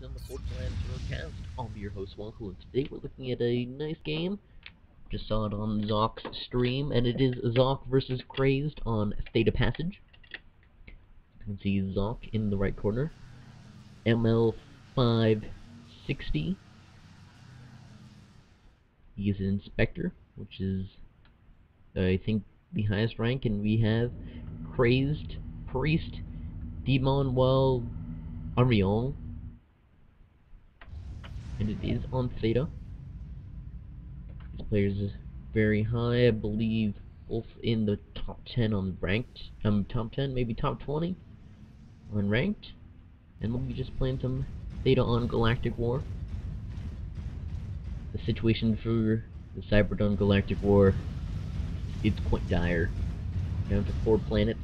to the Fortnite Cast. I'll be your host, Swkoll, and today we're looking at a nice game. Just saw it on Zock's stream, and it is Zock versus Crazed on Theta Passage. You can see Zock in the right corner. ML 560. He is an Inspector, which is, I think, the highest rank, and we have Crazed, Priest, Demon, Ariel, and it is on Theta. This player is very high, I believe, both in the top 10 on ranked, top 10, maybe top 20 on ranked, and we'll be just playing some Theta on Galactic War. The situation for the Cybran Galactic War, it's quite dire. Down to 4 planets,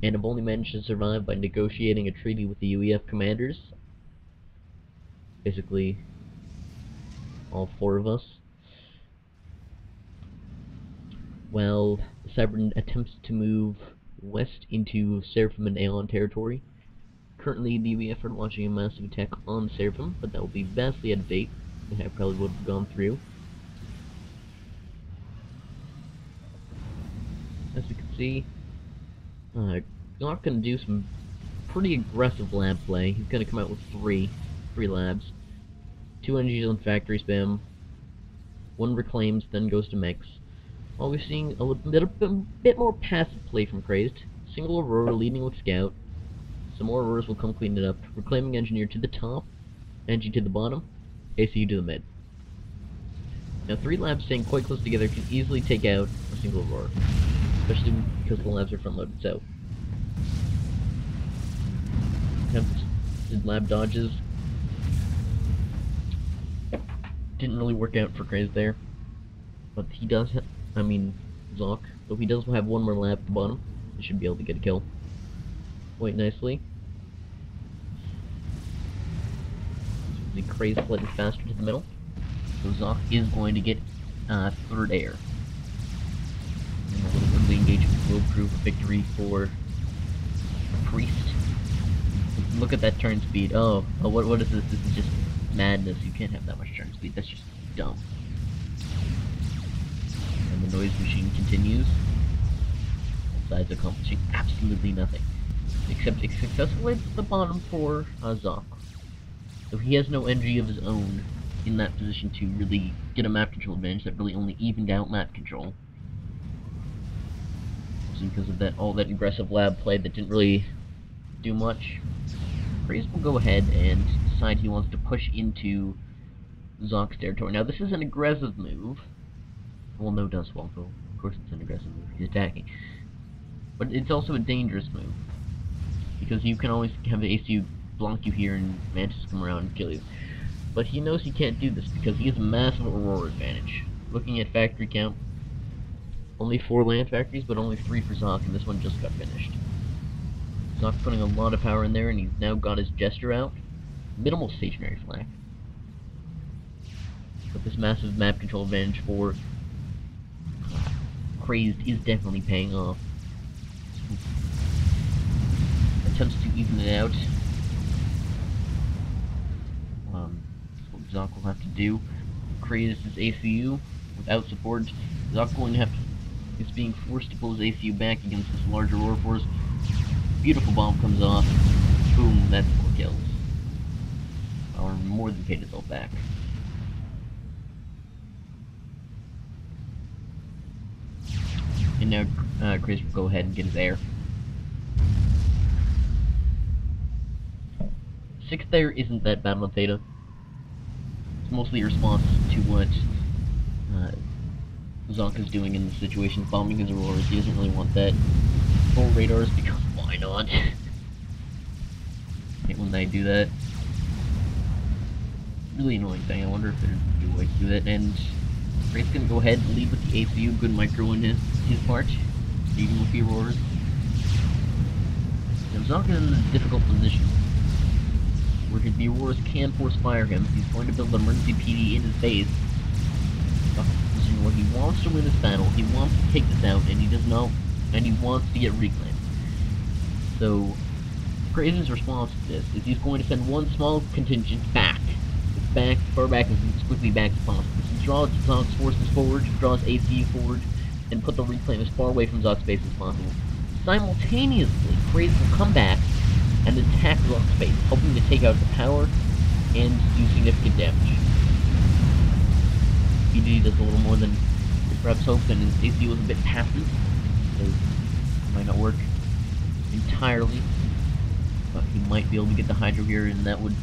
and have only managed to survive by negotiating a treaty with the UEF commanders. Basically, all 4 of us. While the Cybran attempts to move west into Seraphim and Aeon territory. Currently, the UEF are launching a massive attack on Seraphim, but that will be vastly out of date. They probably would have gone through. As we can see, Zock gonna do some pretty aggressive lab play. He's gonna come out with three labs. 2 energies on factory spam. 1 reclaims, then goes to mix. While we're seeing a bit more passive play from Crazed. Single Aurora leading with Scout. Some more Auroras will come clean it up. Reclaiming Engineer to the top, Engie to the bottom, ACU to the mid. Now 3 labs staying quite close together can easily take out a single Aurora. Especially because the labs are front loaded, so attempted lab dodges. Didn't really work out for Crazed there. But he does Zock, though he does have 1 more lab at the bottom. He should be able to get a kill quite nicely. The Crazed slightly faster to the middle. So Zock is going to get 3rd air. And a little early engagement will prove a victory for Priest. Look at that turn speed. Oh, what is this? This is just madness. You can't have that much turn speed. That's just dumb. And the noise machine continues. Both sides accomplishing absolutely nothing. Except it successfully hits the bottom for Zock. So he has no NG of his own in that position to really get a map control advantage. That really only evened out map control. Because of all that aggressive lab play that didn't really do much. Crazed will go ahead and decide he wants to push into Zock's territory. Now this is an aggressive move. Well, no, does Swkoll. Of course it's an aggressive move. He's attacking. But it's also a dangerous move. Because you can always have the ACU block you here and Mantis come around and kill you. But he knows he can't do this because he has a massive Aurora advantage. Looking at factory count, only 4 land factories, but only 3 for Zock, and this one just got finished. Zock's putting a lot of power in there, and he's now got his Jester out. Minimal stationary flak. But this massive map control advantage for Crazed is definitely paying off. Attempts to even it out. That's what Zock will have to do. Crazed is ACU without support. Zock going to have to, is being forced to pull his ACU back against this larger Aurora force. Beautiful bomb comes off. Boom, that's 4 kills. Or more than paid itself back. And now Crazed will go ahead and get his air. 6th air isn't that bad on Theta. It's mostly a response to what Zock is doing in this situation, bombing his Auroras. He doesn't really want that. Full radars, because why not? Hate when they do that. Really annoying thing. I wonder if there's a way to do that. And Crazed's gonna go ahead and lead with the ACU. Good micro in his part. Leading with the Auroras. Now Zock is in a difficult position where the Auroras can force fire him. He's going to build an emergency PD in his base. Where he wants to win this battle, he wants to take this out, and he does not, and he wants to get reclaimed. So Crazed's response to this is he's going to send one small contingent back. As far back as quickly back as possible. So draw Zock's forces forward, draws ACU forward, and put the reclaim as far away from Zock's base as possible. Simultaneously, Crazed will come back and attack Zock's base, hoping to take out the power and do significant damage. BD does a little more than perhaps hoped, and his ACU was a bit passive, so it might not work entirely, but he might be able to get the Hydro here, and that would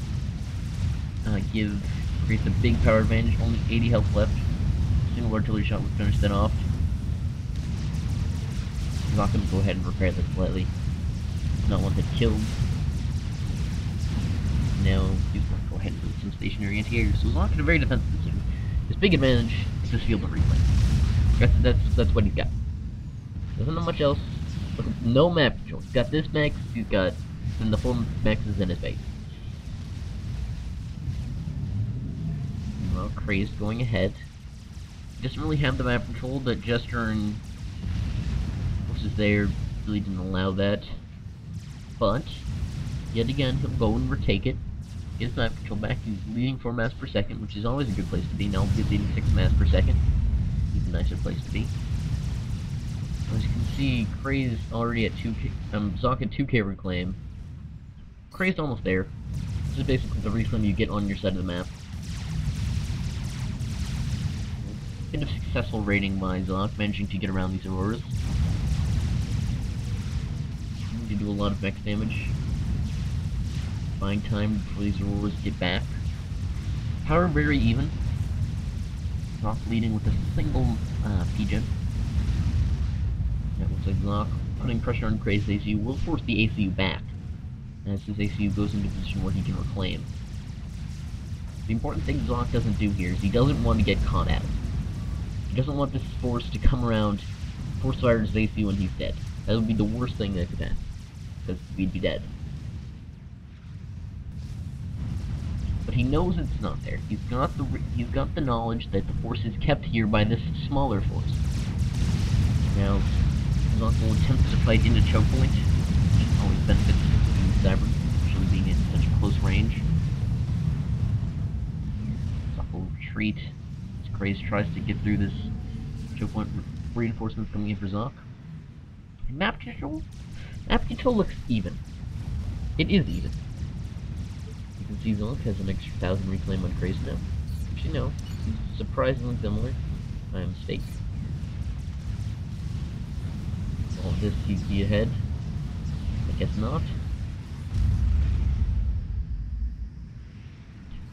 give Crazed a big power advantage. Only 80 health left. A single artillery shot would finish that off. I'm not going to go ahead and repair this slightly. Does not want that killed. Now he's going to go ahead and do some stationary anti-air. So he's not in a very defensive position. His big advantage is his field of reclaim. That's what he's got. Doesn't know much else. No map control. He's got this max. He's got then the 4 maxes in his base. Well, Crazed going ahead. He doesn't really have the map control. That Jester and forces there really didn't allow that. But yet again, he'll go and retake it. Get his map control back. He's leading 4 mass per second, which is always a good place to be. Now he's leading 6 mass per second. He's a nicer place to be. As you can see, Crazed already at 2K. Zock at 2K reclaim. Crazed almost there. This is basically the reclaim you get on your side of the map. Bit of successful raiding by Zock, managing to get around these Auroras. Need to do a lot of max damage. Buying time before these Auroras get back. Power very even. Zock leading with a single PGen. That looks like Zock putting pressure on Crazed's ACU will force the ACU back, as his ACU goes into a position where he can reclaim. The important thing Zock doesn't do here is he doesn't want to get caught out. He doesn't want this force to come around, force fire his ACU when he's dead. That would be the worst thing that could happen, because we'd be dead. But he knows it's not there. He's got the knowledge that the force is kept here by this smaller force. Now, Zock will attempt to fight into choke point. Always benefits Cybran, especially being at such a close range. Zock will retreat. Crazed tries to get through this choke point. Reinforcements coming in for Zock. Map control? Map control looks even. It is even. You can see Zock has an extra 1,000 reclaim on Crazed now. Actually, no. He's surprisingly similar. By mistake. All this CC ahead. I guess not.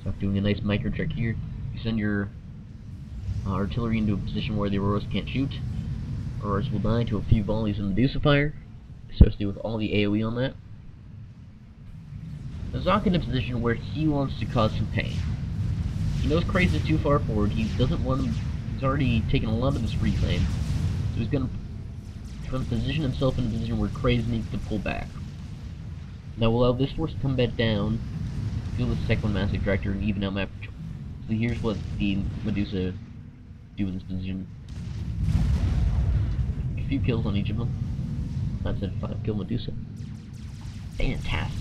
Zock doing a nice micro trick here. You send your artillery into a position where the Auroras can't shoot. Auroras will die to a few volleys of Medusa fire, especially with all the AoE on that. Now Zock in a position where he wants to cause some pain. He knows Crazed is too far forward. He doesn't want him. He's already taken a lot of his reclaim, so he's going to position himself in a position where Crazed needs to pull back. Now we'll allow this force to come back down, feel the second mass extractor, and even out map control. So here's what the Medusa do in this position. A few kills on each of them. That's a 5-kill Medusa. Fantastic.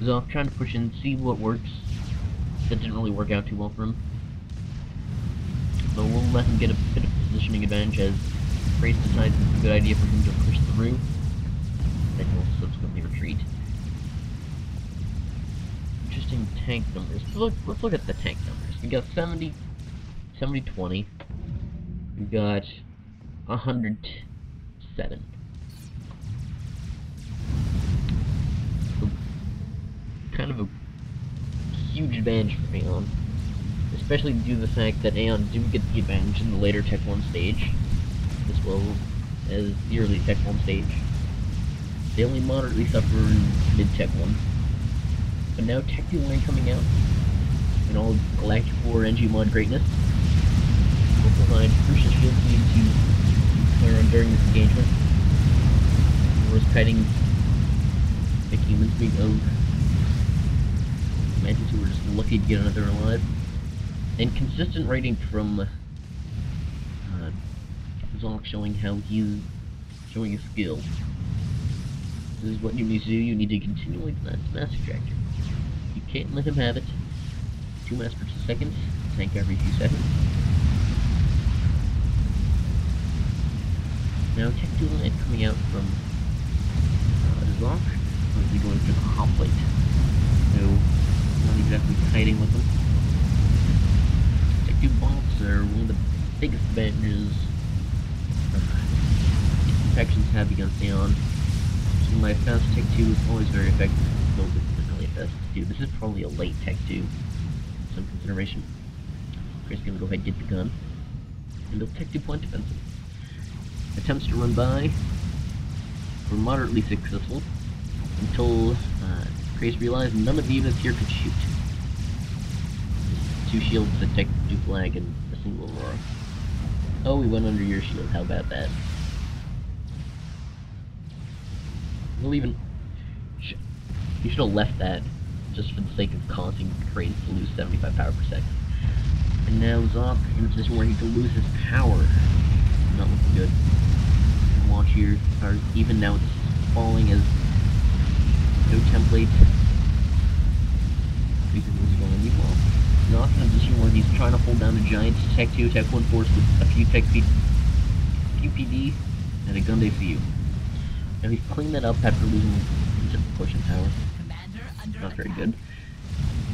Zock trying to push in, see what works. That didn't really work out too well for him. So we'll let him get a bit of positioning advantage as Crazed decides it's a good idea for him to push through. Then he'll subsequently retreat. Interesting tank numbers. Let's look at the tank numbers. We got 70, 20. We got 107. So, kind of a huge advantage for Aeon. Especially due to the fact that Aeon do get the advantage in the later Tech 1 stage, as well as the early Tech 1 stage. They only moderately suffer in mid-Tech 1. But now Tech 2 lane coming out, in all Galactic War NG mod greatness, will provide crucial shield team to clear on during this engagement. Whereas kiting the humans being owed. Mantis who were just lucky to get another alive. And consistent rating from Zock showing how he's showing his skill. This is what you need to do. You need to continually plant mass extractor. You can't let him have it. 2 mass per second. Tank every few seconds. Now Tech 2 Land coming out from Zock. Currently going to the hot plate. So not exactly kiting with them. Tech 2 bombs are one of the biggest advantages infections have against Aeon. So my fast Tech 2 is always very effective, though this isn't really a fast Tech 2. This is probably a late Tech 2. Some consideration. Chris gonna go ahead and get the gun. And they'll Tech 2 point defensive. Attempts to run by were moderately successful until Crazed realized none of the units here could shoot. 2 shields, a Tech 2 flag, and a single Aurora. Oh, we went under your shield, how about that? We'll even... You should have left that, just for the sake of causing Crazed to lose 75 power per second. And now Zock in a position where he could lose his power. Not looking good. Watch here, or even now it's falling as no template. Meanwhile, Zock in a position where he's trying to hold down the giant Tech 2, Tech 1 force with a few Tech PD, and a gun ACU. Now he's cleaned that up after losing some push and power. Not very good.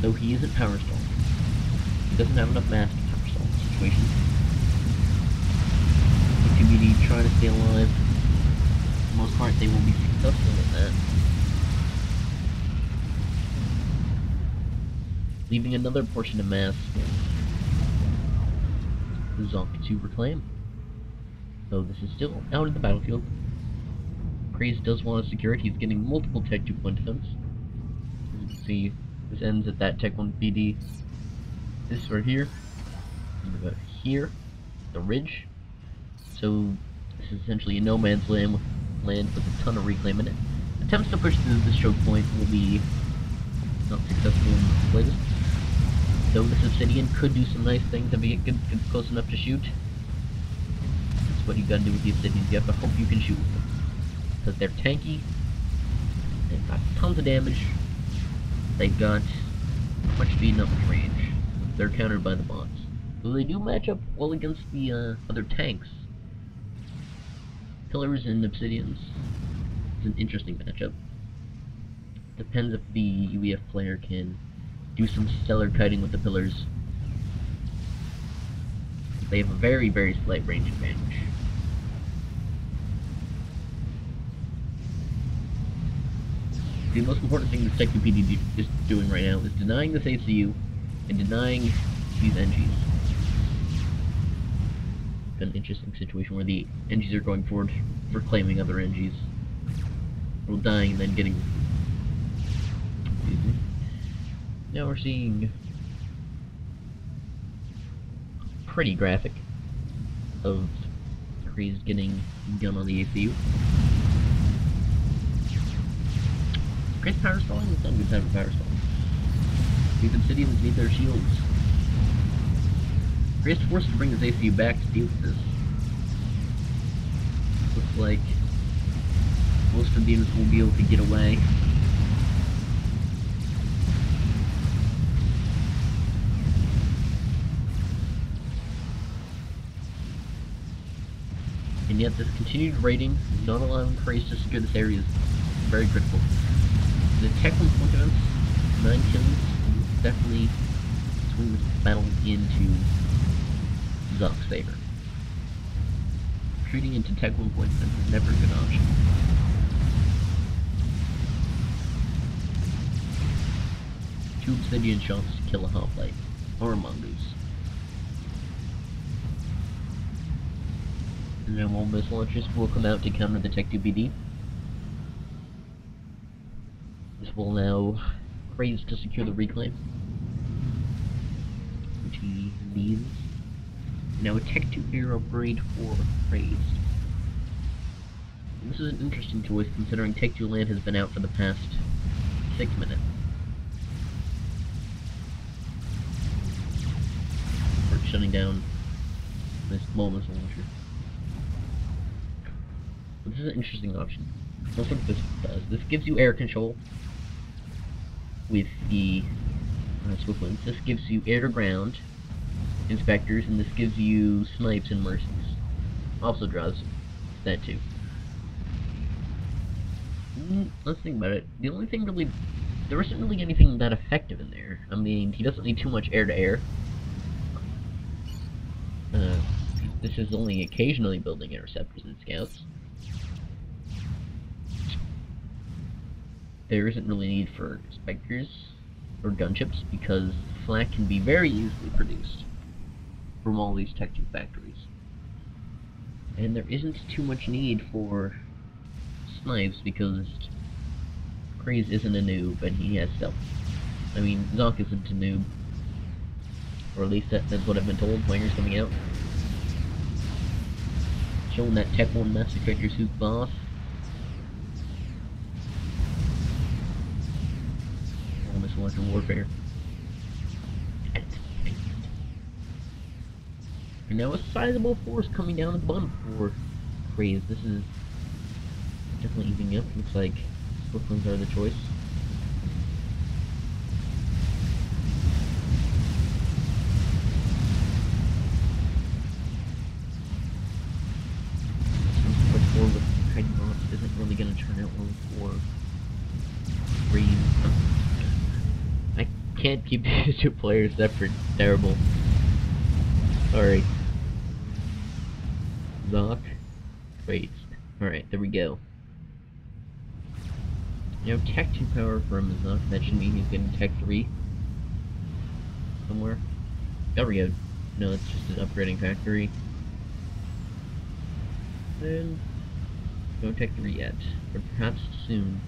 Though he isn't power stalled. He doesn't have enough mass to power stall the situation. 2BD trying to stay alive. For the most part, they will be successful with that. Leaving another portion of mass for Zock to reclaim. Though this is still out of the battlefield. Crazed does want to secure it. He's getting multiple Tech 2 point defense. As you can see, this ends at that Tech 1 PD. This right here. Here. The ridge. So, this is essentially a no man's land with a ton of reclaim in it. Attempts to push through this choke point will be not successful in the slightest. Though this Obsidian could do some nice things if you get close enough to shoot. That's what you gotta do with the Obsidians. You have to hope you can shoot with them. Because they're tanky, they've got tons of damage, they've got much speed, not much range. They're countered by the bots. So they do match up well against the other tanks. Pillars and Obsidians is an interesting matchup. Depends if the UEF player can do some stellar kiting with the pillars. They have a very, very slight range advantage. The most important thing this Tech 2 PD is doing right now is denying this ACU and denying these NGs. An interesting situation where the NGs are going forward for claiming other NGs. Or dying and then getting... Now we're seeing a pretty graphic of Crazed getting gun on the ACU. Crazed power stalling? It's not a good time for power stalling. These Obsidians need their shields. Crazed forced to bring his ACU back to deal with this. Looks like most of the units will be able to get away. And yet this continued raiding, not allowing Crazed to secure this area, is very critical. The Tech 1 point defense, 9 kills, definitely swing this battle into Zock's favor. Retreating into Tech 1 point defense is never a good option. Two Obsidian shots to kill a hoplite, or a mongoose. And then more missile launchers will come out to counter the Tech 2 PD. This will allow Crazed to secure the reclaim, which he needs. Now a Tech 2 air upgrade for Crazed. This is an interesting choice considering Tech 2 land has been out for the past 6 minutes. shutting down this missile launcher. But this is an interesting option. Let's look what this does. This gives you air control with the Swkoll. This gives you air to ground inspectors, and this gives you snipes and mercies. Also draws that too. Let's think about it. The only thing really, there isn't really anything that effective in there. I mean, he doesn't need too much air to air. This is only occasionally building interceptors and scouts. There isn't really need for specters or gunships because flak can be very easily produced from all these Tech 2 factories. And there isn't too much need for snipes because Crazed isn't a noob and he has stealth. I mean, Zock isn't a noob. Or at least that's what I've been told. Players coming out. Showing that Tech 1 Master Tractor's who's boss. Missile launcher warfare. And now a sizable force coming down at the bottom for Crazed. This is definitely easing up. Looks like Swokkolls are the choice. But forward with Titan Bots isn't really going to turn out well for Crazed. I can't keep these two players separate. Terrible. Sorry. Zock. Crazed. Alright, there we go. You have Tech 2 power from Zock. That should mean he's getting Tech 3. Somewhere. There we go. No, it's just an upgrading factory. Then, no Tech 3 yet. But perhaps soon.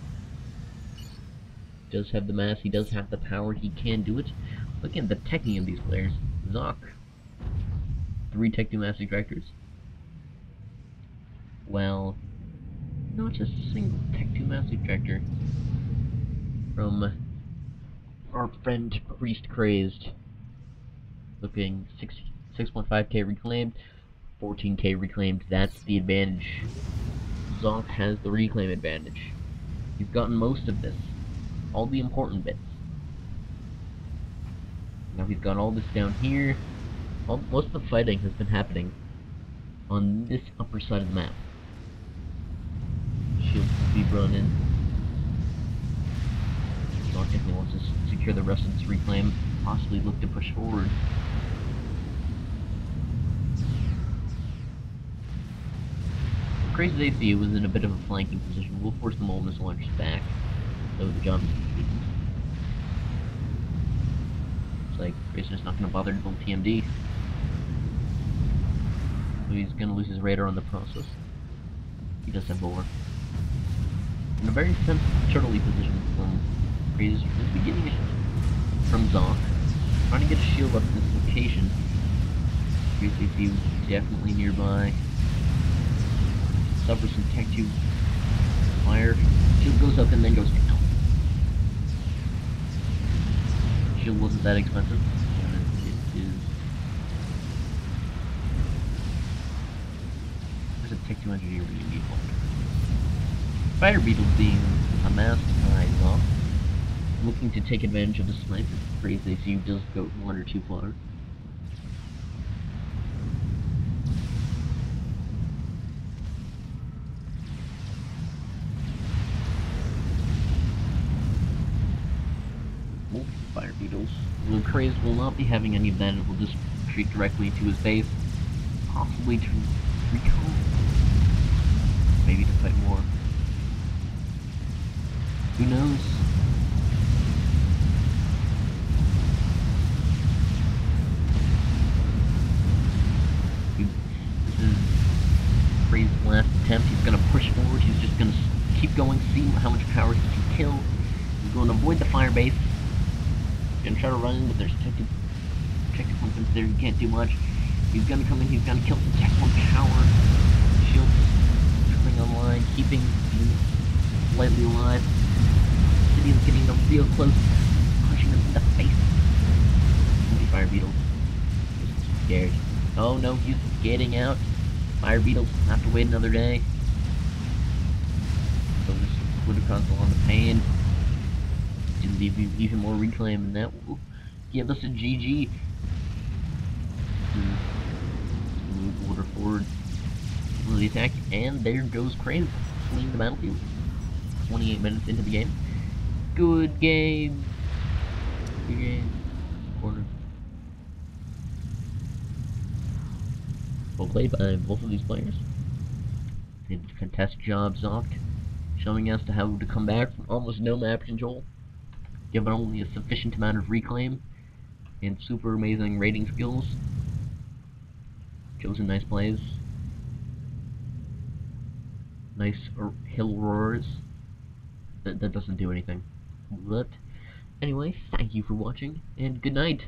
He does have the mass, he does have the power, he can do it. Look at the teching of these players. Zock. 3 Tech 2 mass ejectors. Well, not just a single Tech 2 mass ejector from our friend Priest Crazed. Looking 6.5k reclaimed, 14k reclaimed. That's the advantage. Zock has the reclaim advantage. He's gotten most of this. All the important bits. Now he's got all this down here. Most of the fighting has been happening on this upper side of the map. Shields will be run in. Zock definitely wants to secure the rest of this reclaim, possibly look to push forward. Crazed ACU was in a bit of a flanking position. We'll force the missile launchers back, so the job is complete. Looks like Crazed is not going to bother to build TMD. So he's going to lose his radar on the process. He does have more. In a very turtley position from Crazed from the beginning from Zock. Trying to get a shield up in this location. Crazed ACU definitely nearby. Suffers some Tech 2 fire. Shield goes up and then goes down. Shield wasn't that expensive. It is. There's a Tech 2 engineer we need one. Fire Beetle being amassed by Zock, looking to take advantage of the sniper. Crazed ACU does go 1 or 2 far. Fire Beetles. Well, Crazed will not be having any of that, and will just retreat directly to his base, possibly to recall, maybe to fight more. Who knows? This is Crazed's last attempt. He's going to push forward. He's just going to keep going, see how much power he can kill. He's going to avoid the fire base. He's gonna try to run in, but there's Tech 2 weapons there, he can't do much. He's gonna come in, he's gonna kill some Tech 1 power. Shields coming online, keeping him slightly alive. Obsidian's getting them real close, pushing them in the face. Fire Beetles. scared. Oh no, he's getting out. Fire beetles have to wait another day. So this would have caused a lot of pain. To leave even more reclaim, and that will give us a GG. Move water forward for the attack, and there goes Crazed, fleeing the battlefield. 28 minutes into the game. Good game. Good game. Corner. Well played by both of these players. They did a fantastic job, Zock, showing us how to come back from almost no map control, given only a sufficient amount of reclaim and super amazing raiding skills. Shows some nice plays. Nice hill roars. That doesn't do anything. But anyway, thank you for watching, and good night.